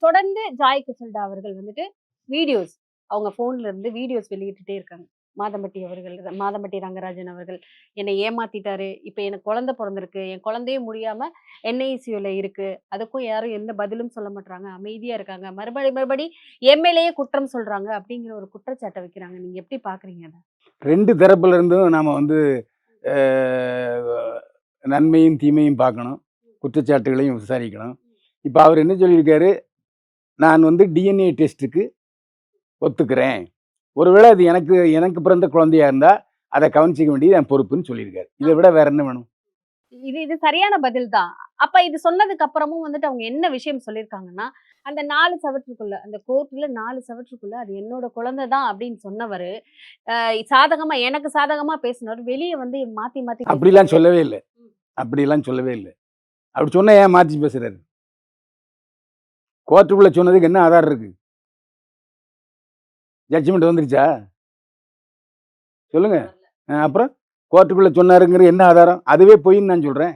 தொடர்ந்து ஜாய் கிஷல்டா அவர்கள் வந்துட்டு வீடியோஸ் அவங்க போன்ல இருந்து வீடியோஸ் வெளியிட்டுட்டே இருக்காங்க. மாதம்பட்டி அவர்கள், மாதம்பட்டி ரங்கராஜன் அவர்கள் என்னை ஏமாத்திட்டாரு. இப்ப எனக்கு குழந்தை பொறந்திருக்கு. என் குழந்தையே முடியாம என்ஐசியூல இருக்கு. அதுக்கும் யாரும் எந்த பதிலும் சொல்ல மாட்றாங்க. அமைதியா இருக்காங்க. மறுபடி என் மேலேயே குற்றம் சொல்றாங்க அப்படிங்கிற ஒரு குற்றச்சாட்ட வைக்கிறாங்க. நீங்க எப்படி பார்க்குறீங்க அத? 2 தரப்புல இருந்தும் நாம வந்து அ நன்மையும், தீமையும் பார்க்கணும். குற்றச்சாட்டுகளையும் விசாரிக்கணும். இப்ப அவரு என்ன சொல்லியிருக்காரு, நான் வந்து டிஎன்ஏ டெஸ்ட்டுக்கு ஒத்துக்கிறேன். ஒருவேளை அது எனக்கு எனக்கு பிறந்த குழந்தையா இருந்தா, அத கவனிச்சுக்க வேண்டியது என் பொறுப்புன்னு சொல்லியிருக்காரு. இத விட வேற என்ன வேணும்? இது இது சரியான பதில் தான். அப்ப இது சொன்னதுக்கு அப்புறமும் வந்துட்டு அவங்க என்ன விஷயம் சொல்லியிருக்காங்கன்னா, அந்த 4 செவற்றுக்குள்ள, அந்த கோர்ட்ல 4 செவற்றுக்குள்ள அது என்னோட குழந்தை தான் அப்படின்னு சொன்னவரு, அ சாதகமா எனக்கு சாதகமா பேசினவரு, வெளிய வந்து மாத்தி மாத்தி அப்படிலாம் பேசுறாரு. சொல்லவே இல்ல. அப்படிலாம் சொல்லவே இல்ல. அப்படி சொன்னா ஏன் மாத்தி பேசுறாரு? கோர்ட்டுக்குள்ள சொன்னதுக்கு என்ன ஆதாரம் இருக்கு? ஜட்ஜ்மென்ட் வந்துருச்சா? சொல்லுங்க. அப்புறம் கோர்ட்டுக்குள்ள சொன்னாருங்கிறது என்ன ஆதாரம்? அதுவே பொய்ன்னு நான் சொல்றேன்.